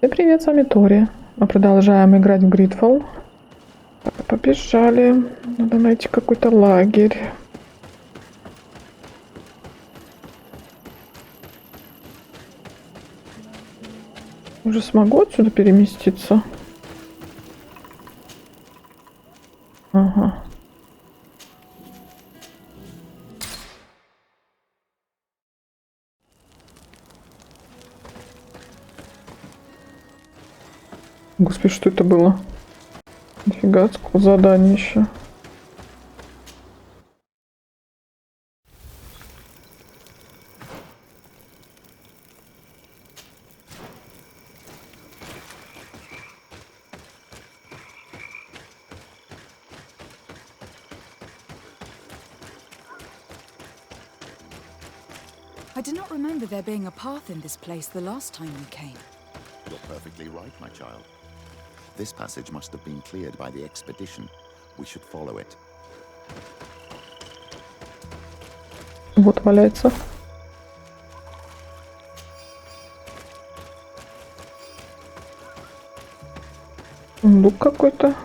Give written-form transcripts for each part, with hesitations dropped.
Всем привет, с вами Тори. Мы продолжаем играть в GreedFall. Побежали. Надо найти какой-то лагерь. Уже смогу отсюда переместиться? Ага. Господи, что это было? Нифига, сколько заданий еще. I do not remember there being a path in this place the last time we came. You're perfectly right, my child. This passage must have been cleared by the expedition. We should follow it. Вот валяется. Сундук какой-то.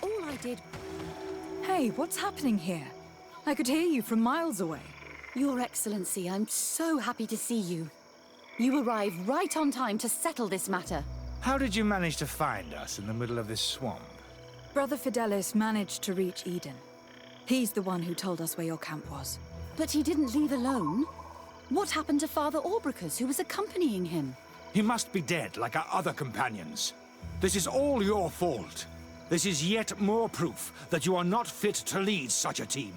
All I did... Hey, what's happening here? I could hear you from miles away. Your Excellency, I'm so happy to see you. You arrived right on time to settle this matter. How did you manage to find us in the middle of this swamp? Brother Fidelis managed to reach Eden. He's the one who told us where your camp was. But he didn't leave alone. What happened to Father Orbricus, who was accompanying him? He must be dead, like our other companions. This is all your fault. This is yet more proof that you are not fit to lead such a team.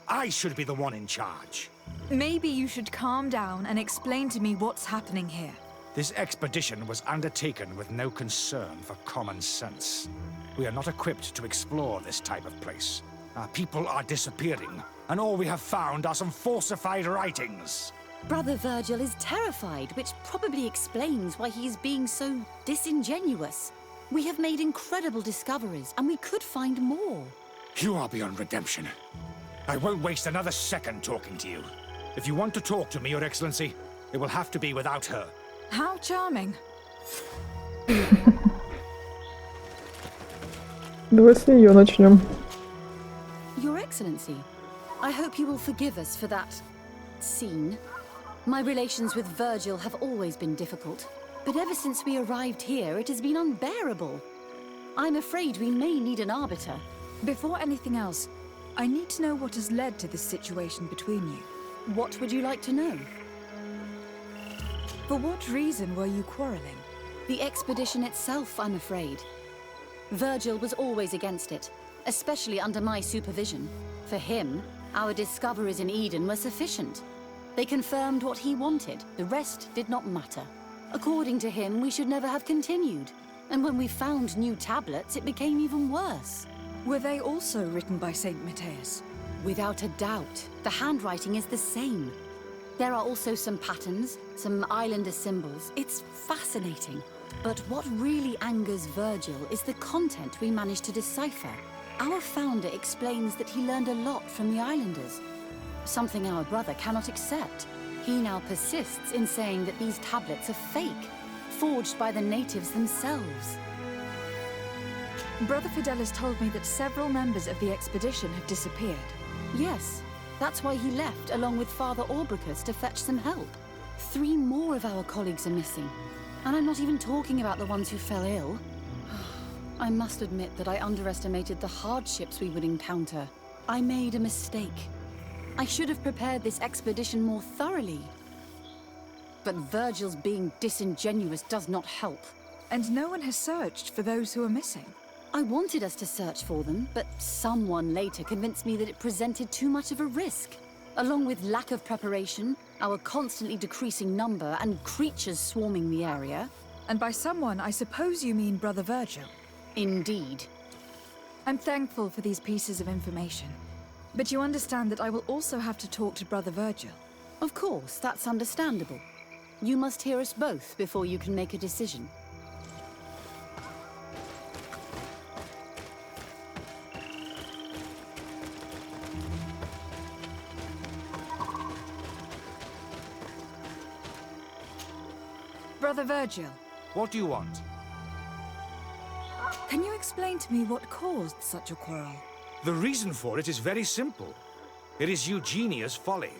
I should be the one in charge. Maybe you should calm down and explain to me what's happening here. This expedition was undertaken with no concern for common sense. We are not equipped to explore this type of place. Our people are disappearing, and all we have found are some falsified writings. Brother Virgil is terrified, which probably explains why he is being so disingenuous. We have made incredible discoveries, and we could find more. You are beyond redemption. I won't waste another second talking to you. If you want to talk to me, Your Excellency, it will have to be without her. How charming. Давай с нее начнем. Your Excellency, I hope you will forgive us for that scene. My relations with Virgil have always been difficult, but ever since we arrived here, it has been unbearable. I'm afraid we may need an arbiter. Before anything else, I need to know what has led to this situation between you. What would you like to know? For what reason were you quarreling? The expedition itself, I'm afraid. Virgil was always against it, especially under my supervision. For him, our discoveries in Eden were sufficient. They confirmed what he wanted. The rest did not matter. According to him, we should never have continued. And when we found new tablets, it became even worse. Were they also written by Saint Matthias? Without a doubt, the handwriting is the same. There are also some patterns, some islander symbols. It's fascinating. But what really angers Virgil is the content we managed to decipher. Our founder explains that he learned a lot from the islanders, something our brother cannot accept. He now persists in saying that these tablets are fake, forged by the natives themselves. Brother Fidelis told me that several members of the expedition have disappeared. Yes, that's why he left along with Father Orbricus to fetch some help. 3 more of our colleagues are missing, and I'm not even talking about the ones who fell ill. I must admit that I underestimated the hardships we would encounter. I made a mistake. I should have prepared this expedition more thoroughly. But Virgil's being disingenuous does not help. And no one has searched for those who are missing. I wanted us to search for them, but someone later convinced me that it presented too much of a risk. Along with lack of preparation, our constantly decreasing number, and creatures swarming the area. And by someone, I suppose you mean Brother Virgil. Indeed. I'm thankful for these pieces of information, but you understand that I will also have to talk to Brother Virgil. Of course, that's understandable. You must hear us both before you can make a decision. Brother Virgil, What do you want? can you explain to me what caused such a quarrel? The reason for it is very simple. It is Eugenia's folly.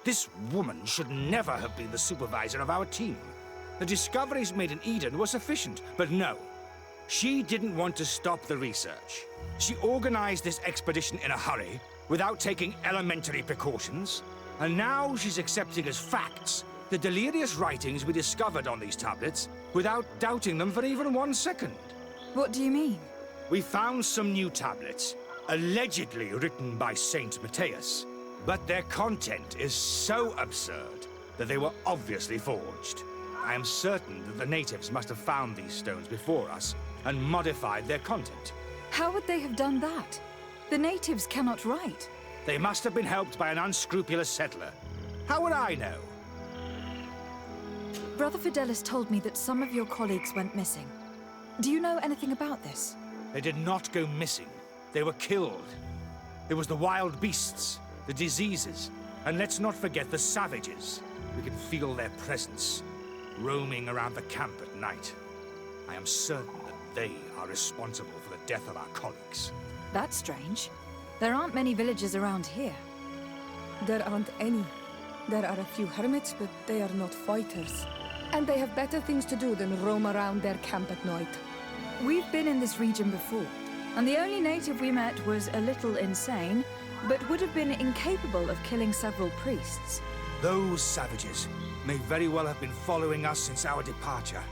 This woman should never have been the supervisor of our team. The discoveries made in Eden were sufficient, but no. She didn't want to stop the research. She organized this expedition in a hurry, without taking elementary precautions, and now she's accepting as facts the delirious writings we discovered on these tablets, without doubting them for even 1 second. What do you mean? We found some new tablets, allegedly written by Saint Matthias, but their content is so absurd that they were obviously forged. I am certain that the natives must have found these stones before us and modified their content. How would they have done that? The natives cannot write. They must have been helped by an unscrupulous settler. How would I know? Brother Fidelis told me that some of your colleagues went missing. Do you know anything about this? They did not go missing. They were killed. It was the wild beasts, the diseases, and let's not forget the savages. We can feel their presence, roaming around the camp at night. I am certain that they are responsible for the death of our colleagues. That's strange. There aren't many villages around here. There aren't any. There are a few hermits, but they are not fighters. And they have better things to do than roam around their camp at night. We've been in this region before, and the only native we met was a little insane, but would have been incapable of killing several priests. Those savages may very well have been following us since our departure.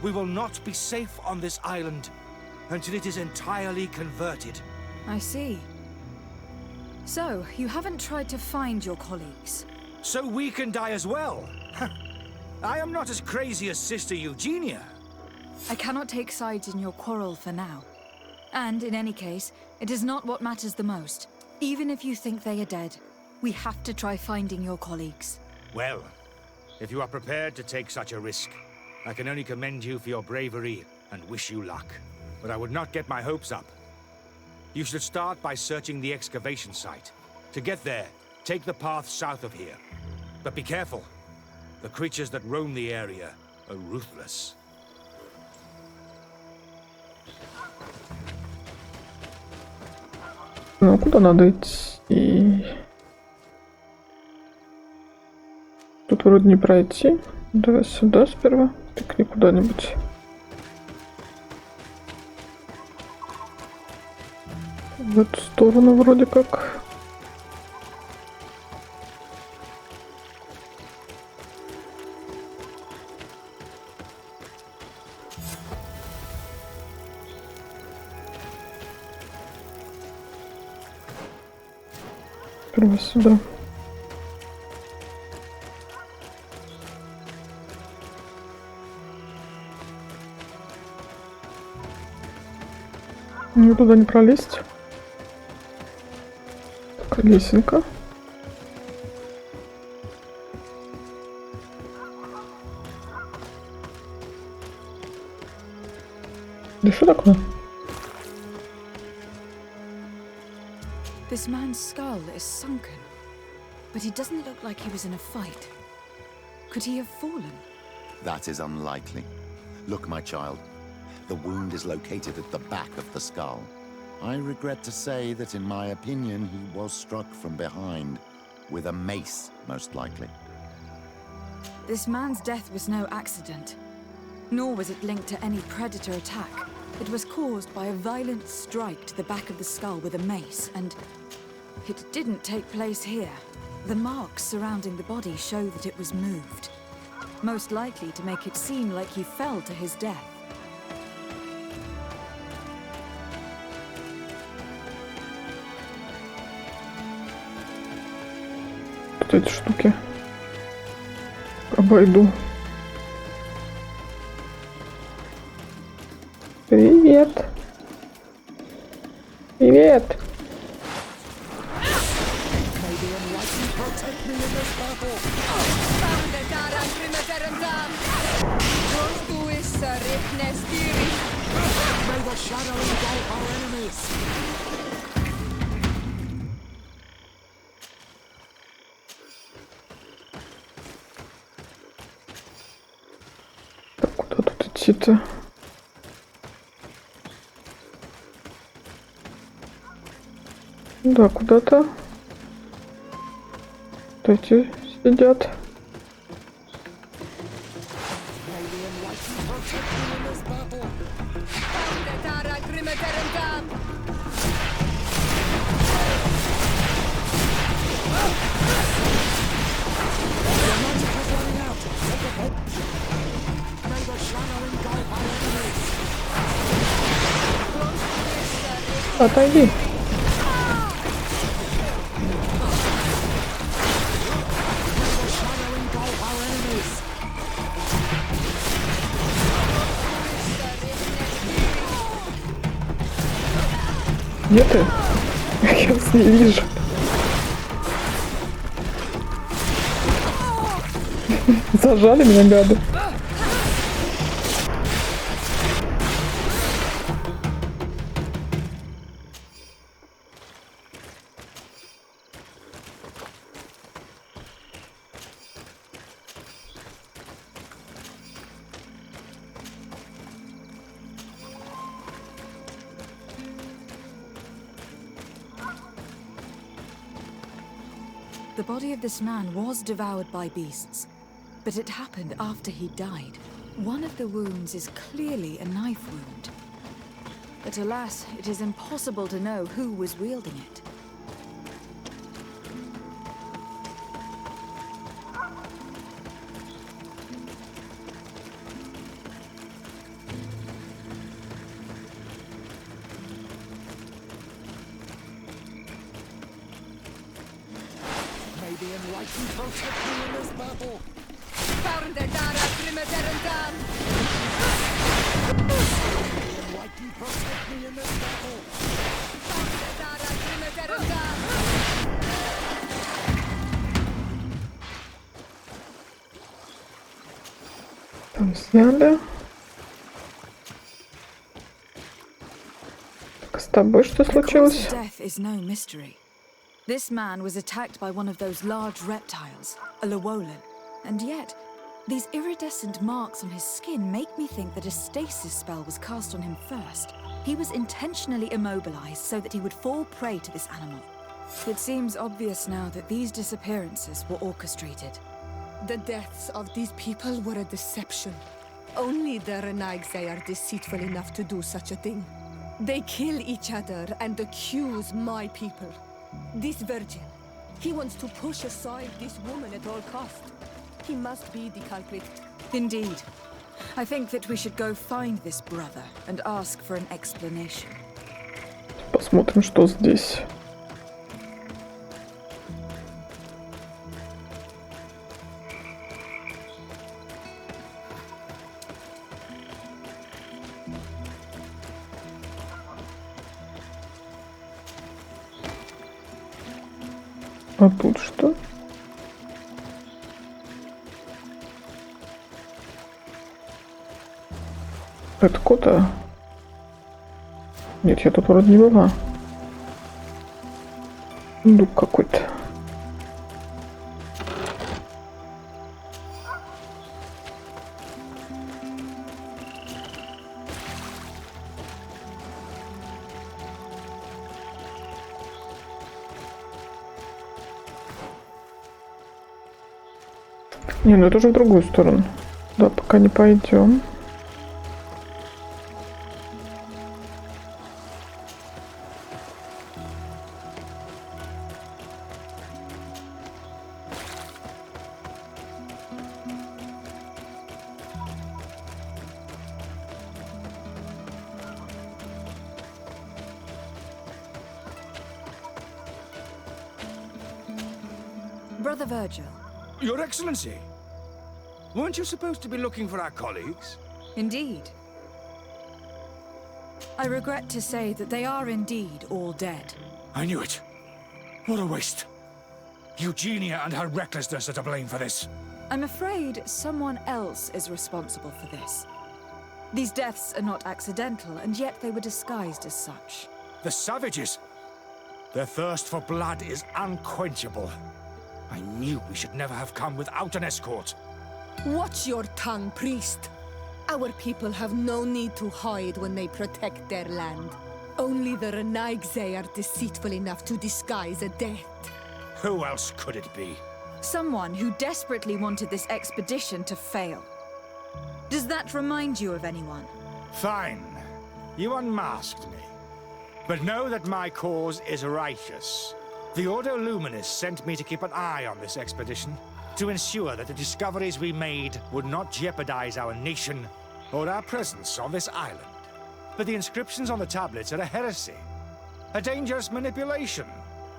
We will not be safe on this island until it is entirely converted. I see. So, you haven't tried to find your colleagues? So we can die as well. I am not as crazy as Sister Eugenia. I cannot take sides in your quarrel for now. And in any case, it is not what matters the most. Even if you think they are dead, we have to try finding your colleagues. Well, if you are prepared to take such a risk, I can only commend you for your bravery and wish you luck. But I would not get my hopes up. You should start by searching the excavation site. To get there, take the path south of here. But be careful. The creatures that roam the area are ruthless. Ну, куда надо идти? Тут вроде не пройти. Давай сюда сперва. Так, не куда-нибудь. В эту сторону вроде как. Сперва сюда. Мне туда не пролезть. Такая лесенка. Да что такое? This man's skull is sunken, but he doesn't look like he was in a fight. Could he have fallen? That is unlikely. Look, my child. The wound is located at the back of the skull. I regret to say that, in my opinion, he was struck from behind, with a mace, most likely. This man's death was no accident, nor was it linked to any predator attack. It was caused by a violent strike to the back of the skull with a mace, and it didn't take place here. The marks surrounding the body show that it was moved, most likely to make it seem like he fell to his death. Вот эти штуки обойду. Привет. Привет! Так, куда тут идти-то? Да, куда-то. Эти сидят. Отойди. Где ты? Я вас не вижу. Зажали меня, гады. The body of this man was devoured by beasts, but it happened after he died. One of the wounds is clearly a knife wound. But alas, it is impossible to know who was wielding it. The enlightened protect me in this battle. The Enlightened protect me in this battle. Там сняли. Так, с тобой что случилось? Death is no mystery. This man was attacked by one of those large reptiles, a Llewellyn, and yet these iridescent marks on his skin make me think that a stasis spell was cast on him first. He was intentionally immobilized so that he would fall prey to this animal. It seems obvious now that these disappearances were orchestrated. The deaths of these people were a deception. Only the Renaigse are deceitful enough to do such a thing. They kill each other and accuse my people. This virgin, he wants to push aside this woman at all cost. He must be the culprit. Indeed. I think that we should go find this brother and ask for an explanation. Посмотрим, что здесь. А тут что? Это кота? Нет, я тут вроде не была. Дух какой-то. Не, ну это уже в другую сторону. Да, пока не пойдем. Brother Virgil. Your Excellency! Weren't you supposed to be looking for our colleagues? Indeed. I regret to say that they are indeed all dead. I knew it. What a waste. Eugenia and her recklessness are to blame for this. I'm afraid someone else is responsible for this. These deaths are not accidental, and yet they were disguised as such. The savages. Their thirst for blood is unquenchable. I knew we should never have come without an escort. Watch your tongue, priest. Our people have no need to hide when they protect their land. Only the Renaigse are deceitful enough to disguise a death. Who else could it be? Someone who desperately wanted this expedition to fail. Does that remind you of anyone? Fine. You unmasked me. But know that my cause is righteous. The Ordo Luminis sent me to keep an eye on this expedition, to ensure that the discoveries we made would not jeopardize our nation or our presence on this island. But the inscriptions on the tablets are a heresy, a dangerous manipulation.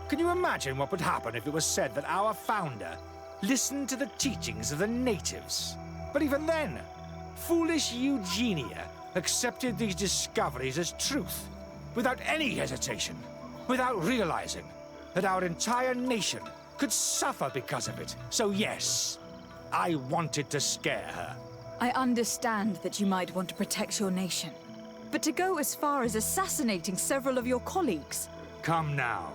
Can you imagine what would happen if it was said that our founder listened to the teachings of the natives? But even then, foolish Eugenia accepted these discoveries as truth, without any hesitation, without realizing that our entire nation could suffer because of it. So yes, I wanted to scare her. I understand that you might want to protect your nation, but to go as far as assassinating several of your colleagues... Come now.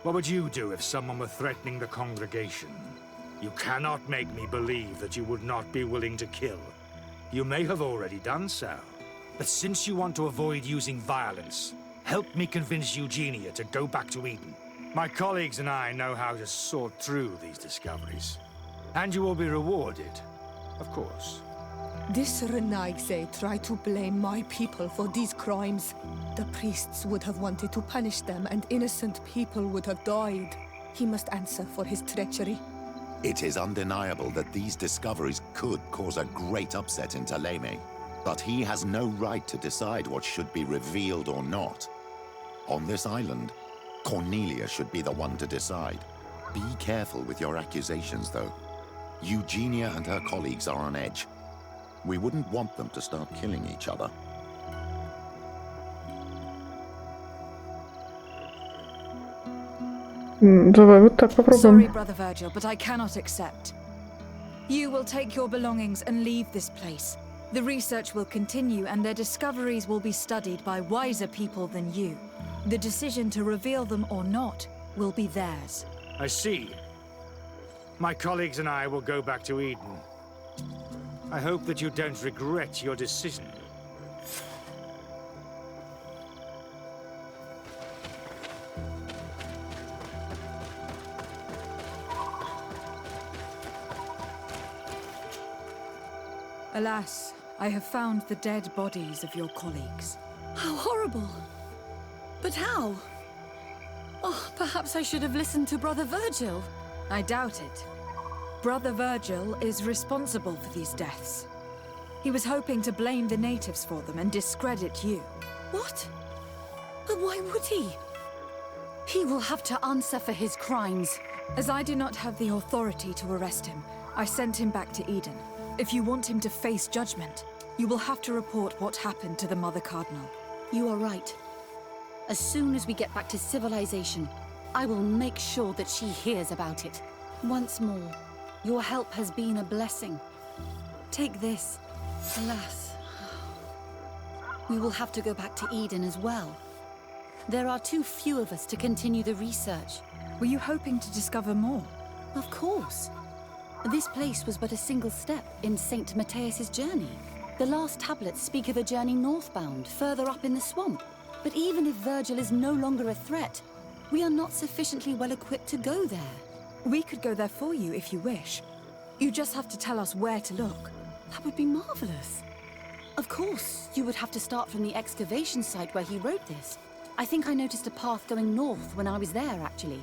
What would you do if someone were threatening the congregation? You cannot make me believe that you would not be willing to kill. You may have already done so. But since you want to avoid using violence, help me convince Eugenia to go back to Eden. My colleagues and I know how to sort through these discoveries. And you will be rewarded, of course. This Renaigse tried to blame my people for these crimes. The priests would have wanted to punish them, and innocent people would have died. He must answer for his treachery. It is undeniable that these discoveries could cause a great upset in Taleme. But he has no right to decide what should be revealed or not. On this island, Cornelia should be the one to decide. Be careful with your accusations, though. Eugenia and her colleagues are on edge. We wouldn't want them to start killing each other. Давай вот так попробуем. Sorry, Brother Virgil, but I cannot accept. You will take your belongings and leave this place. The research will continue, and their discoveries will be studied by wiser people than you. The decision to reveal them or not will be theirs. I see. My colleagues and I will go back to Eden. I hope that you don't regret your decision. Alas, I have found the dead bodies of your colleagues. How horrible! But how? Oh, perhaps I should have listened to Brother Virgil. I doubt it. Brother Virgil is responsible for these deaths. He was hoping to blame the natives for them and discredit you. What? But why would he? He will have to answer for his crimes. As I do not have the authority to arrest him, I sent him back to Eden. If you want him to face judgment, you will have to report what happened to the Mother Cardinal. You are right. As soon as we get back to civilization, I will make sure that she hears about it. Once more, your help has been a blessing. Take this. Alas, we will have to go back to Eden as well. There are too few of us to continue the research. Were you hoping to discover more? Of course. This place was but a single step in St. Matthias's journey. The last tablets speak of a journey northbound, further up in the swamp. But even if Virgil is no longer a threat, we are not sufficiently well equipped to go there. We could go there for you if you wish. You just have to tell us where to look. That would be marvelous. Of course, you would have to start from the excavation site where he wrote this. I think I noticed a path going north when I was there, actually.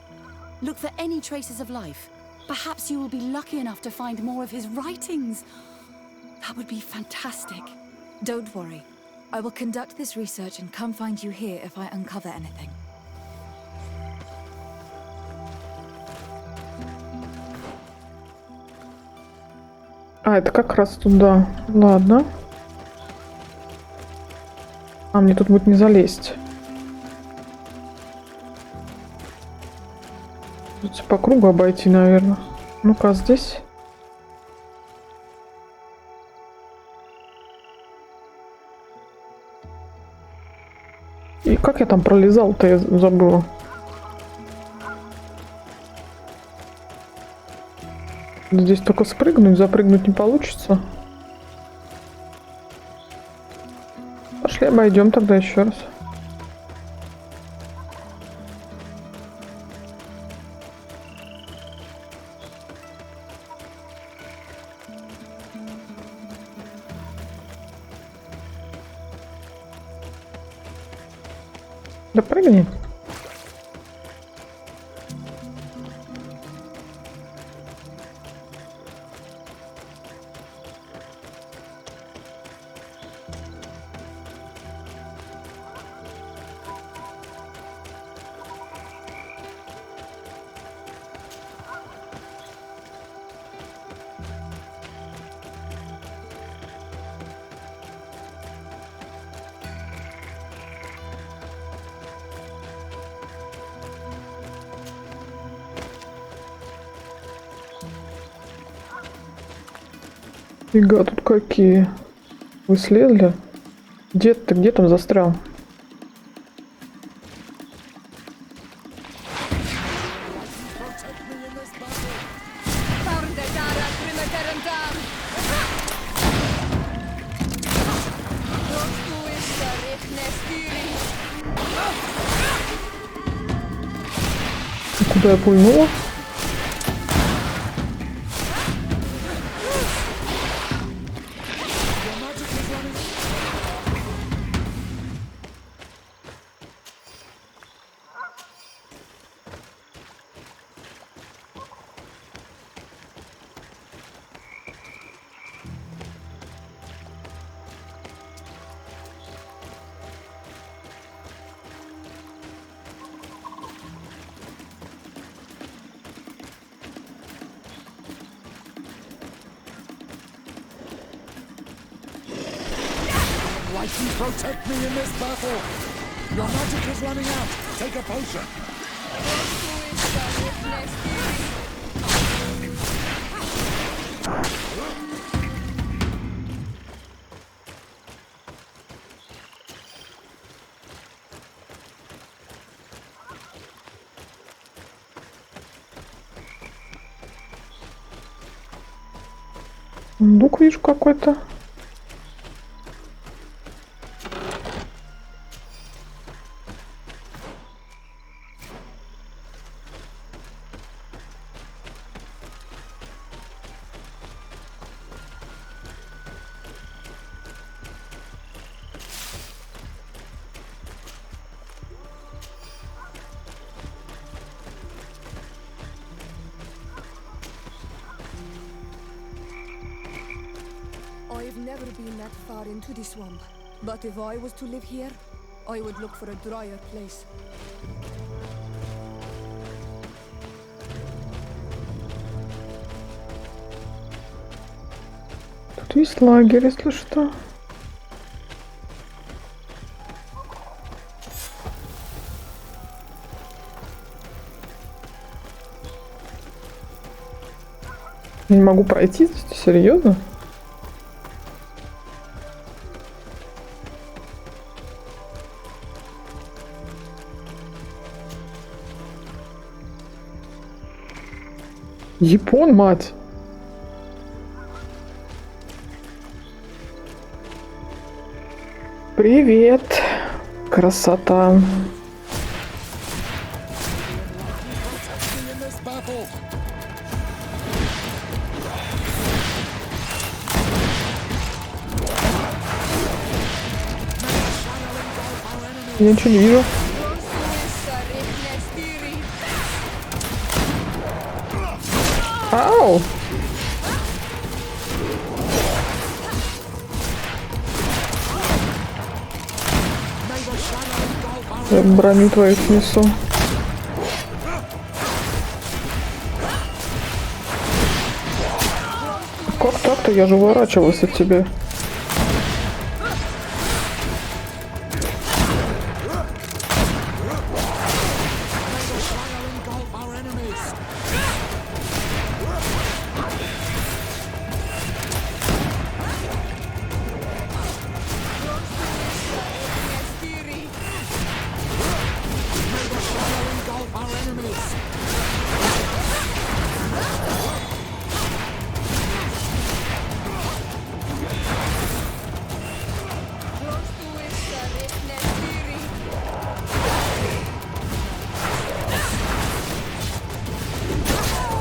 Look for any traces of life. Perhaps you will be lucky enough to find more of his writings. That would be fantastic. Don't worry. I will conduct this research and come find you here if I uncover anything. А, это как раз туда. Ладно. А, мне тут будет не залезть. Придется по кругу обойти, наверное. Ну-ка, здесь. И как я там пролезал-то, я забыла. Здесь только спрыгнуть, запрыгнуть не получится. Пошли обойдем тогда еще раз. Да прыгни. Фига, тут какие. Вы слезли? Дед, ты где там застрял? Куда я пульнула? Laiky, protect me in this battle! Your magic is running out! Take a potion! Сундук вижу какой-то. I've never been that far into the swamp, but if I was to live here, I would look for a drier place. Тут есть лагерь, если что. Я не могу пройти здесь, серьезно? Япон, мать! Привет! Красота! Я ничего не вижу. Ау! Я броню твою снесу. Как так-то? Я же уворачивалась от тебя.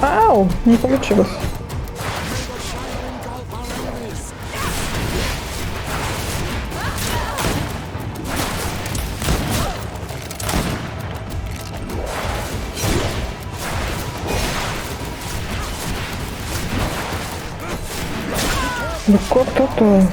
Ау, не получилось. Ну как-то-то.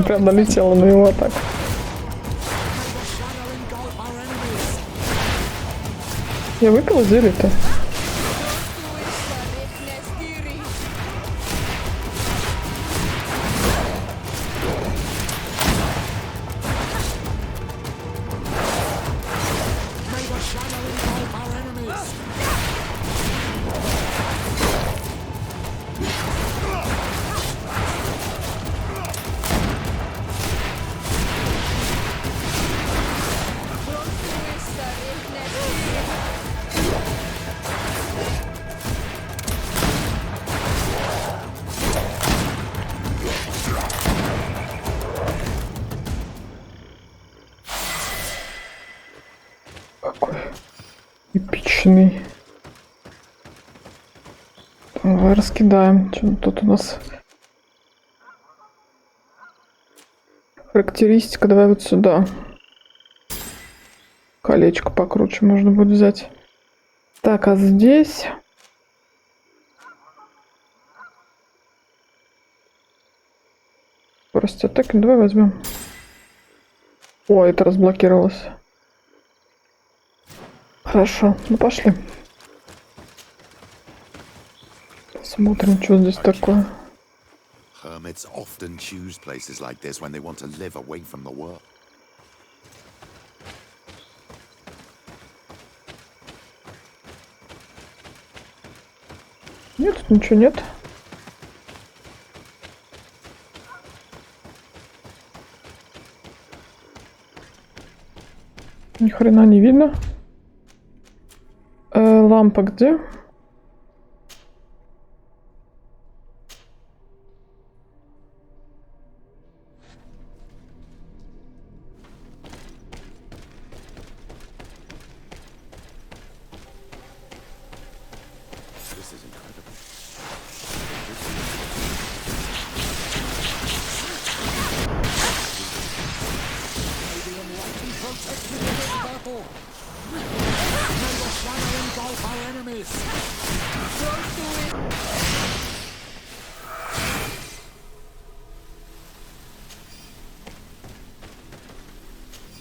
Прям налетела на его атаку. Я выпила зелье-то. Какой эпичный. Давай раскидаем. Что тут у нас? Характеристика. Давай вот сюда. Колечко покруче можно будет взять. Так, а здесь... Скорость атаки. Давай возьмем. О, это разблокировалось. Хорошо, ну пошли. Посмотрим, что здесь такое. Hermits often choose places like this when they want to live away from the world. Нет, тут ничего нет. Ни хрена не видно. Лампа где?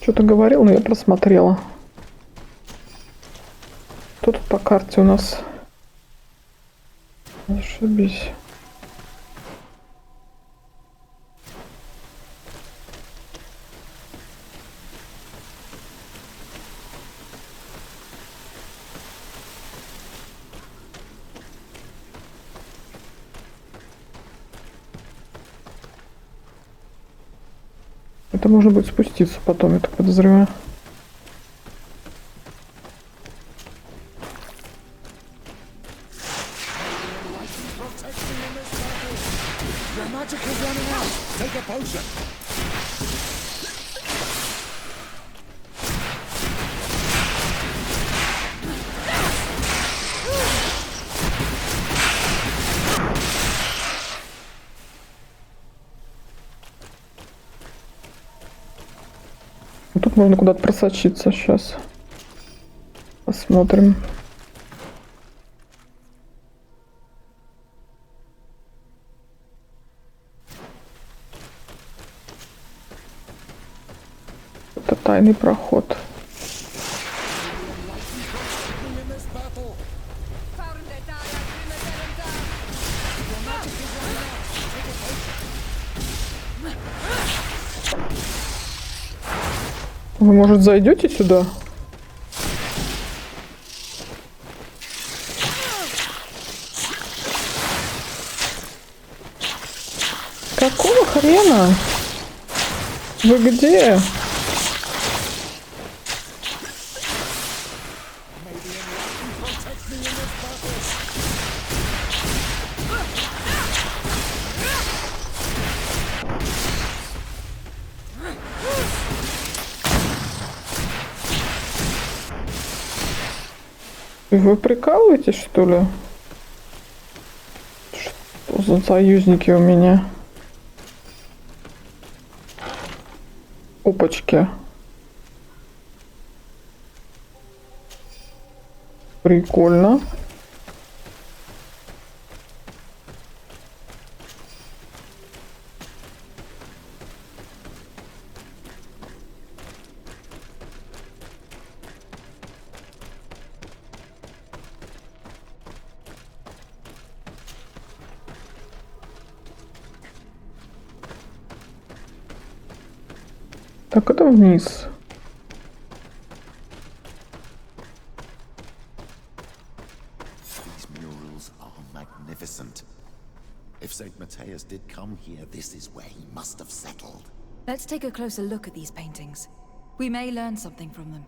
Что-то говорил, но я просмотрела. Что тут по карте у нас? Зашибись. Это можно будет спуститься потом, я так подозреваю. Тут можно куда-то просочиться сейчас. Посмотрим. Это тайный проход. Вы, может, зайдете сюда? Какого хрена? Вы где? Вы прикалываетесь, что ли? Что за союзники у меня? Опачки. Прикольно. Так, это вниз. These murals are magnificent. If St. Matthias did come here, this is where he must have settled. Let's take a closer look at these paintings. We may learn something from them.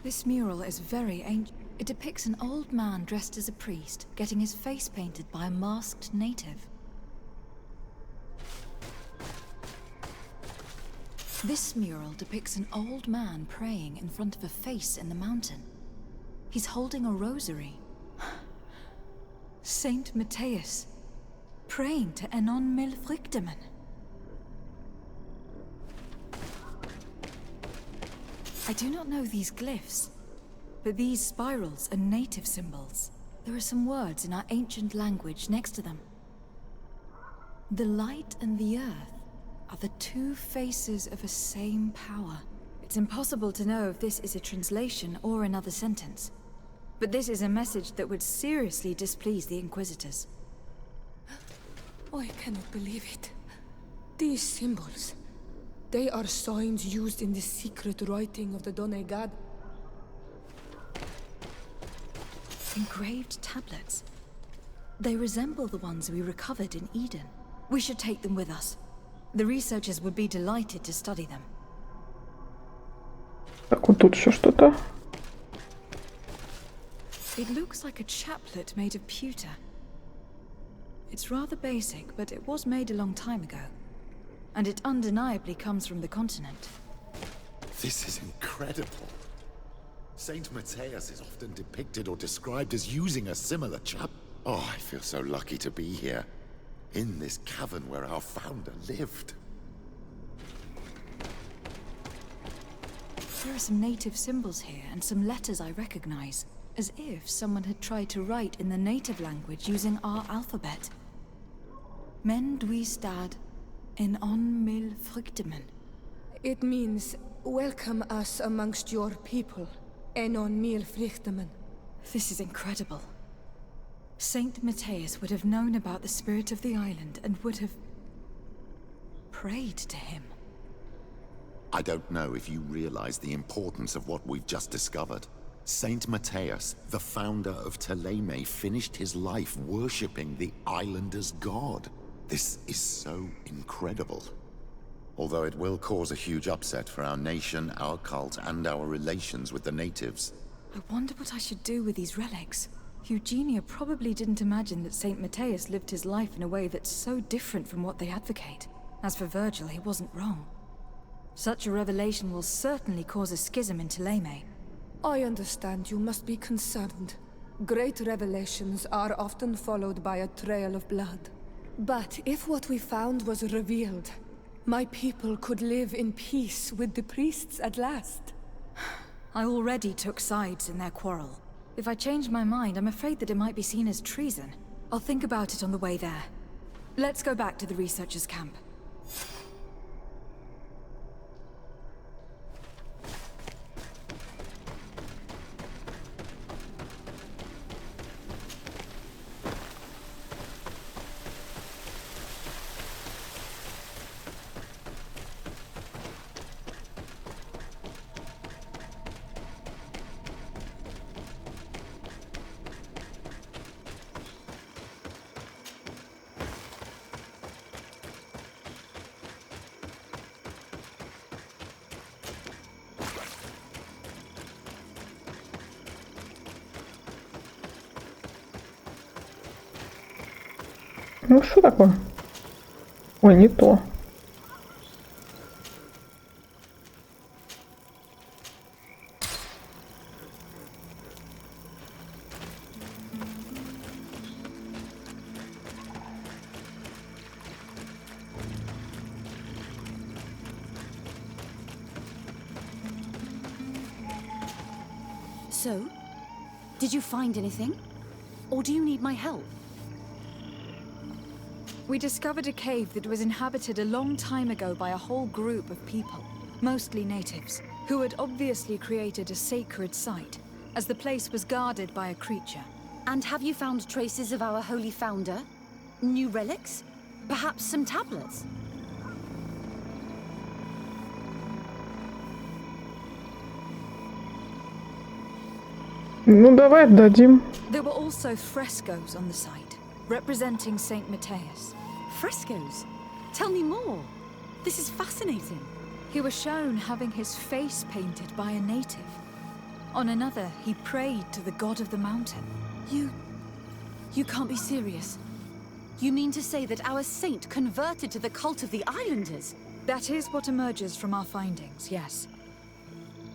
This mural is very ancient. It depicts an old man dressed as a priest, getting his face painted by a masked native. This mural depicts an old man praying in front of a face in the mountain. He's holding a rosary. Saint Matthias, praying to Enon Milfrichtemen. I do not know these glyphs, but these spirals are native symbols. There are some words in our ancient language next to them. The light and the earth are the two faces of a same power. It's impossible to know if this is a translation or another sentence. But this is a message that would seriously displease the Inquisitors. I cannot believe it. These symbols, they are signs used in the secret writing of the Donegad. Engraved tablets. They resemble the ones we recovered in Eden. We should take them with us. The researchers would be delighted to study them. Так, вот тут еще что-то. It looks like a chaplet made of pewter. It's rather basic, but it was made a long time ago. And it undeniably comes from the continent. This is incredible. Saint Matthias is often depicted or described as using a similar chap. Oh, I feel so lucky to be here. In this cavern where our founder lived. There are some native symbols here and some letters I recognize, as if someone had tried to write in the native language using our alphabet. Men duistad en on mil frichtemen. It means, welcome us amongst your people, Enon mil frichtemen. This is incredible. Saint Matthias would have known about the spirit of the island and would have prayed to him. I don't know if you realize the importance of what we've just discovered. Saint Matthias, the founder of Ptolemy, finished his life worshipping the islanders' god. This is so incredible. Although it will cause a huge upset for our nation, our cult, and our relations with the natives. I wonder what I should do with these relics. Eugenia probably didn't imagine that Saint Matthias lived his life in a way that's so different from what they advocate. As for Virgil, he wasn't wrong. Such a revelation will certainly cause a schism in Ptolemy. I understand you must be concerned. Great revelations are often followed by a trail of blood. But if what we found was revealed, my people could live in peace with the priests at last. I already took sides in their quarrel. If I change my mind, I'm afraid that it might be seen as treason. I'll think about it on the way there. Let's go back to the researchers' camp. Ну что такое? Ой, не то. So, did you find anything? Or do you need my help? We discovered a cave that was inhabited a long time ago by a whole group of people, mostly natives, who had obviously created a sacred site, as the place was guarded by a creature. And have you found traces of our holy founder? New relics? Perhaps some tablets? Ну, давай отдадим. There were also frescoes on the site, representing Saint Matthias. Frescoes? Tell me more. This is fascinating. He was shown having his face painted by a native. On another, he prayed to the god of the mountain. You can't be serious. You mean to say that our saint converted to the cult of the islanders? That is what emerges from our findings, yes.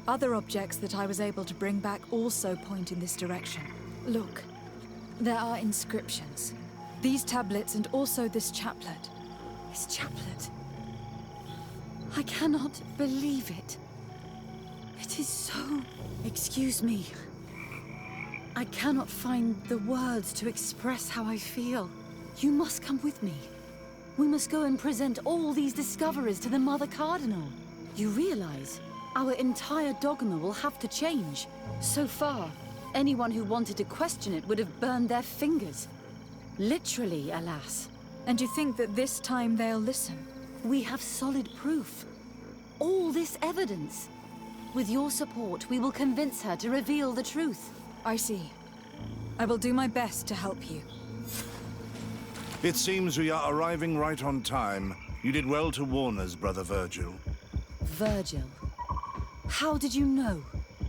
Other objects that I was able to bring back also point in this direction. Look, there are inscriptions. These tablets and also this chaplet. This chaplet. I cannot believe it. It is so... Excuse me. I cannot find the words to express how I feel. You must come with me. We must go and present all these discoveries to the Mother Cardinal. You realize our entire dogma will have to change. So far, anyone who wanted to question it would have burned their fingers. Literally, alas. And you think that this time they'll listen? We have solid proof. All this evidence. With your support, we will convince her to reveal the truth. I see. I will do my best to help you. It seems we are arriving right on time. You did well to warn us, Brother Virgil. Virgil. How did you know?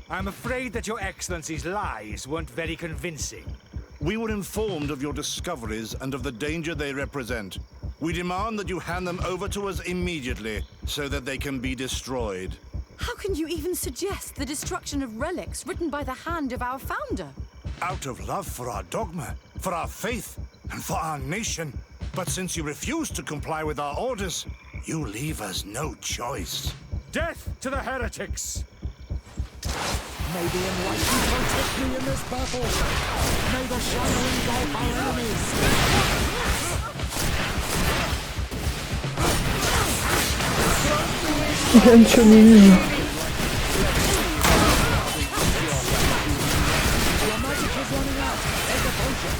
I'm afraid that your Excellency's lies weren't very convincing. We were informed of your discoveries and of the danger they represent. We demand that you hand them over to us immediately, so that they can be destroyed. How can you even suggest the destruction of relics written by the hand of our founder? Out of love for our dogma, for our faith, and for our nation. But since you refuse to comply with our orders, you leave us no choice. Death to the heretics! May the enlightened protect me in this battle. May the shadow engulf our enemies. Я ничего не вижу. Your magic is running out. Take a potion.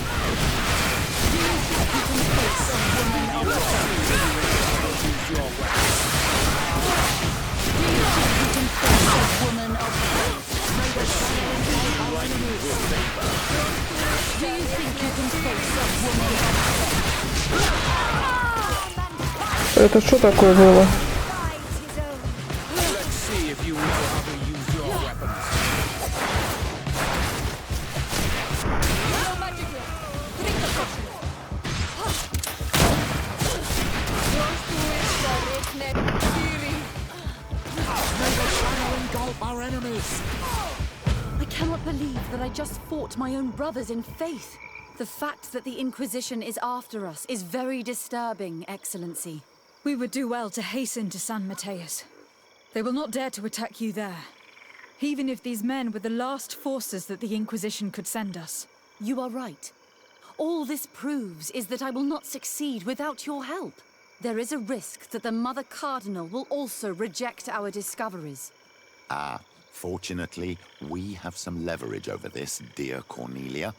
Это что такое было? I cannot believe that I just fought my own brothers in faith. The fact that the Inquisition is after us is very disturbing, Excellency. We would do well to hasten to San Matthias. They will not dare to attack you there, even if these men were the last forces that the Inquisition could send us. You are right. All this proves is that I will not succeed without your help. There is a risk that the Mother Cardinal will also reject our discoveries. Fortunately, we have some leverage over this, dear Cornelia.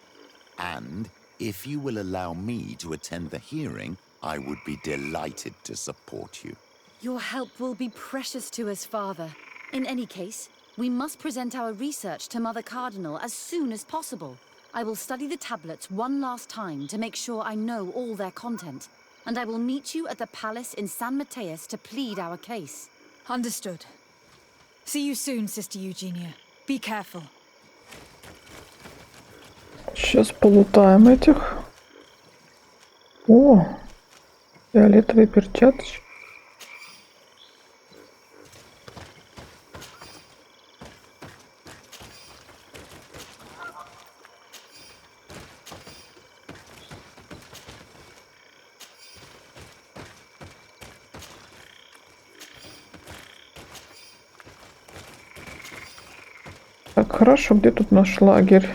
And if you will allow me to attend the hearing, I would be delighted to support you. Your help will be precious to us, Father. In any case, we must present our research to Mother Cardinal as soon as possible. I will study the tablets one last time to make sure I know all their content. And I will meet you at the palace in San Matthias to plead our case. Understood. See you soon, Sister Eugenia. Be careful. Сейчас полутаем этих. О, Фиолетовые перчаточки. Так, хорошо, где тут наш лагерь?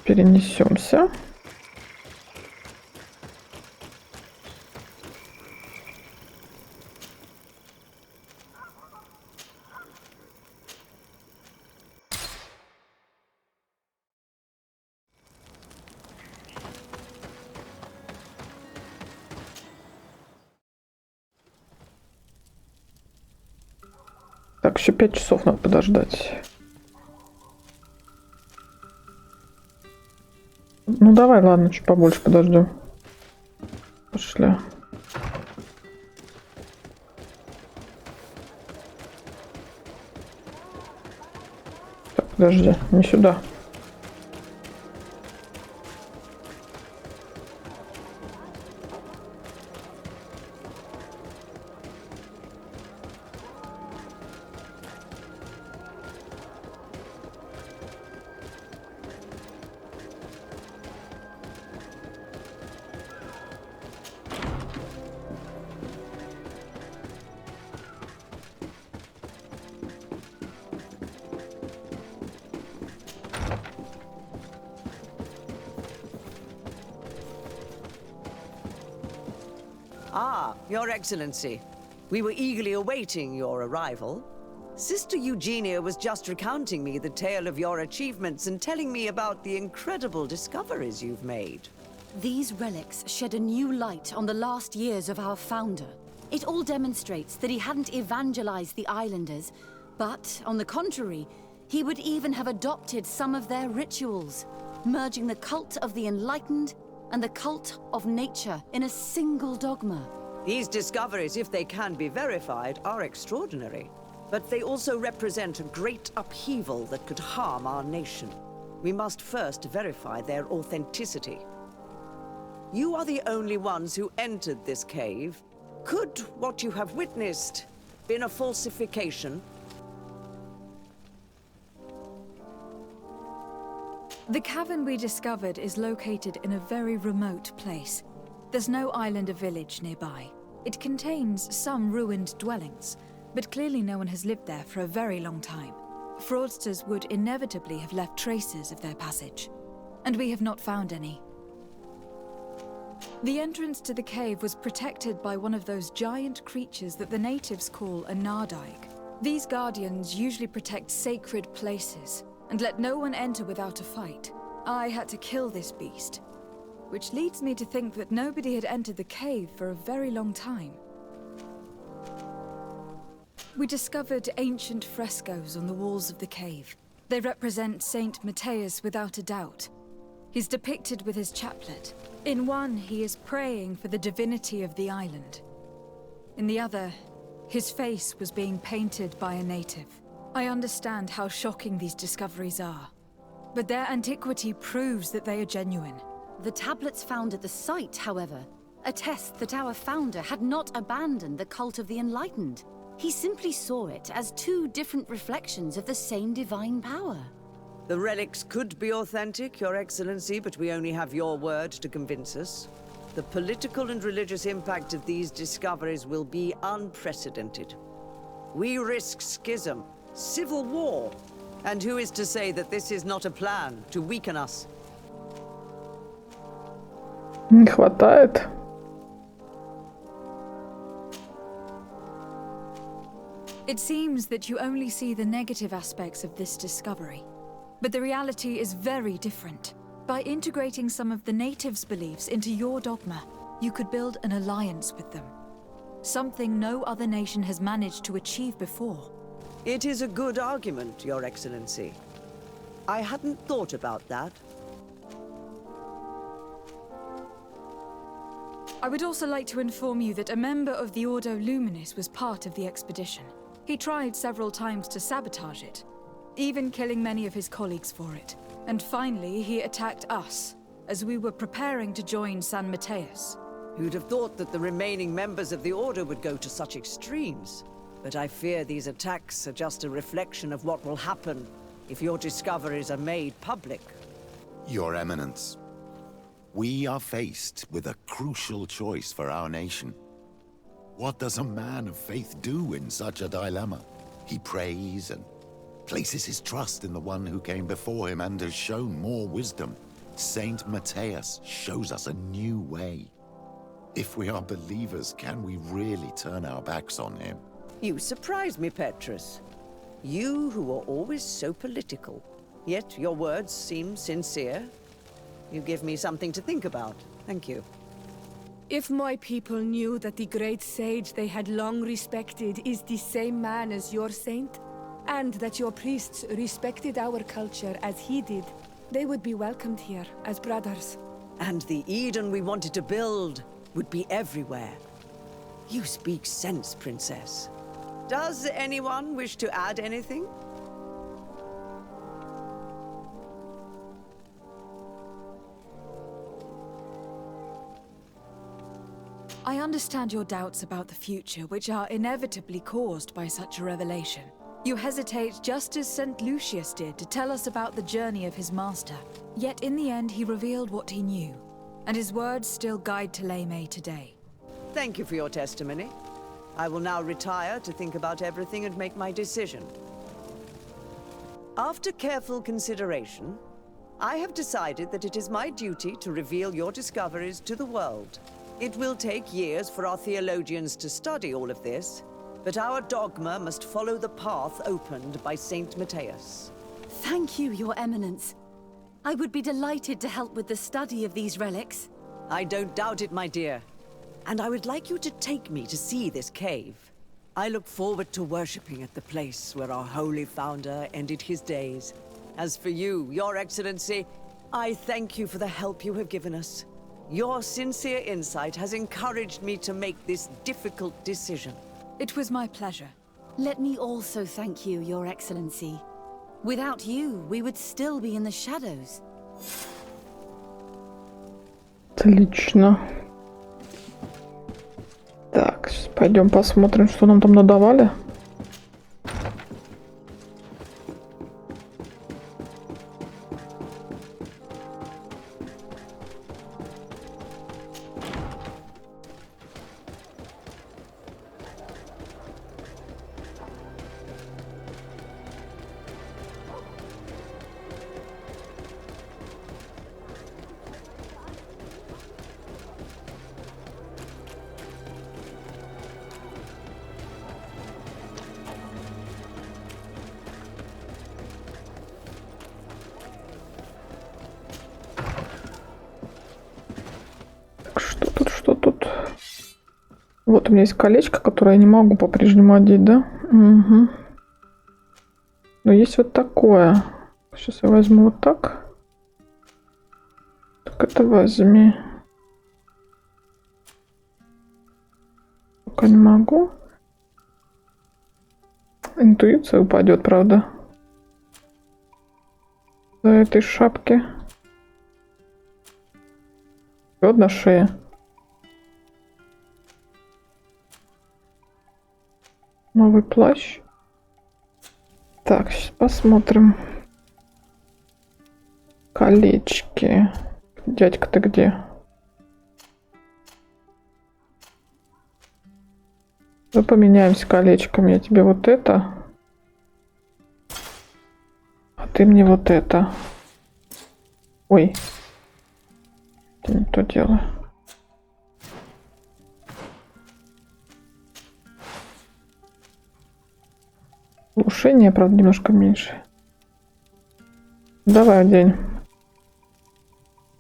Перенесемся. Так, еще 5 часов надо подождать. Ну давай, ладно, чуть побольше подождем. Пошли. Так, подожди, не сюда. Ah, Your Excellency. We were eagerly awaiting your arrival. Sister Eugenia was just recounting me the tale of your achievements and telling me about the incredible discoveries you've made. These relics shed a new light on the last years of our founder. It all demonstrates that he hadn't evangelized the islanders, but, on the contrary, he would even have adopted some of their rituals, merging the cult of the enlightened and the cult of nature in a single dogma. These discoveries, if they can be verified, are extraordinary. But they also represent a great upheaval that could harm our nation. We must first verify their authenticity. You are the only ones who entered this cave. Could what you have witnessed been a falsification? The cavern we discovered is located in a very remote place. There's no island or village nearby. It contains some ruined dwellings, but clearly no one has lived there for a very long time. Fraudsters would inevitably have left traces of their passage, and we have not found any. The entrance to the cave was protected by one of those giant creatures that the natives call a nardaig. These guardians usually protect sacred places and let no one enter without a fight. I had to kill this beast, which leads me to think that nobody had entered the cave for a very long time. We discovered ancient frescoes on the walls of the cave. They represent Saint Matthias without a doubt. He's depicted with his chaplet. In one, he is praying for the divinity of the island. In the other, his face was being painted by a native. I understand how shocking these discoveries are, but their antiquity proves that they are genuine. The tablets found at the site, however, attest that our founder had not abandoned the cult of the enlightened. He simply saw it as two different reflections of the same divine power. The relics could be authentic, Your Excellency, but we only have your word to convince us. The political and religious impact of these discoveries will be unprecedented. We risk schism, civil war, and who is to say that this is not a plan to weaken us? Не хватает. It seems that you only see the negative aspects of this discovery. But the reality is very different. By integrating some of the natives' beliefs into your dogma, you could build an alliance with them. Something no other nation has managed to achieve before. It is a good argument, Your Excellency. I hadn't thought about that. I would also like to inform you that a member of the Ordo Luminis was part of the expedition. He tried several times to sabotage it, even killing many of his colleagues for it. And finally, he attacked us. as we were preparing to join San Mateus. Who'd have thought that the remaining members of the Order would go to such extremes? But I fear these attacks are just a reflection of what will happen if your discoveries are made public. Your Eminence, we are faced with a crucial choice for our nation. What does a man of faith do in such a dilemma? He prays and places his trust in the one who came before him and has shown more wisdom. Saint Mateus shows us a new way. If we are believers, can we really turn our backs on him? You surprise me, Petrus. You who are always so political, yet your words seem sincere. You give me something to think about. Thank you. If my people knew that the great sage they had long respected is the same man as your saint, and that your priests respected our culture as he did, they would be welcomed here as brothers. And the Eden we wanted to build would be everywhere. You speak sense, Princess. Does anyone wish to add anything? I understand your doubts about the future, which are inevitably caused by such a revelation. You hesitate just as St. Lucius did to tell us about the journey of his master. Yet in the end he revealed what he knew, and his words still guide Ptolemy today. Thank you for your testimony. I will now retire to think about everything and make my decision. After careful consideration, I have decided that it is my duty to reveal your discoveries to the world. It will take years for our theologians to study all of this, but our dogma must follow the path opened by Saint Mateus. Thank you, Your Eminence. I would be delighted to help with the study of these relics. I don't doubt it, my dear. And I would like you to take me to see this cave. I look forward to worshipping at the place where our holy founder ended his days. As for you, Your Excellency, I thank you for the help you have given us. Your sincere insight has encouraged me to make this difficult decision. It was my pleasure. Let me also thank you, Your Excellency. Without you, we would still be in the shadows. Отлично. Так, сейчас пойдем посмотрим, что нам там надавали. Что тут? Вот у меня есть колечко, которое я не могу по-прежнему одеть, да? Угу. Но есть вот такое. Сейчас я возьму вот так. Так это возьми. Пока не могу. Интуиция упадет, правда? За этой шапки. Еще одна шея. Новый плащ. Так, сейчас посмотрим. Колечки. Дядька, ты где? Мы поменяемся колечками. Я тебе вот это. А ты мне вот это. Ой. Это не то дело. Глушение, правда, немножко меньше. Давай одень.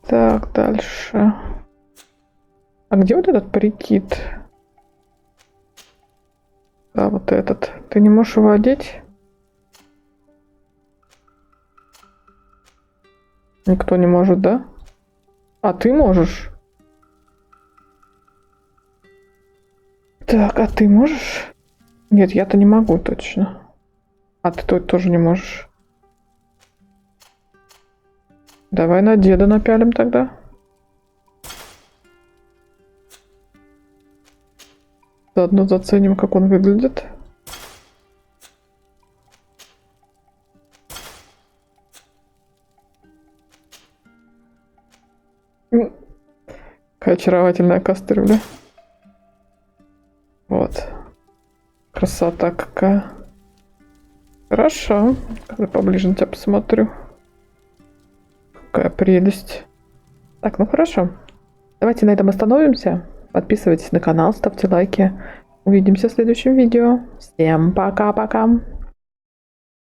Так, дальше. А где вот этот прикид? Да, вот этот. Ты не можешь его одеть? Никто не может, да? А ты можешь? Так, а ты можешь? Нет, я-то не могу точно. А ты тоже не можешь. Давай на деда напялим тогда. Заодно заценим, как он выглядит. Какая очаровательная кастрюля. Вот. Красота какая. Хорошо. Когда поближе на тебя посмотрю. Какая прелесть. Так, ну хорошо. Давайте на этом остановимся. Подписывайтесь на канал, ставьте лайки. Увидимся в следующем видео. Всем пока-пока.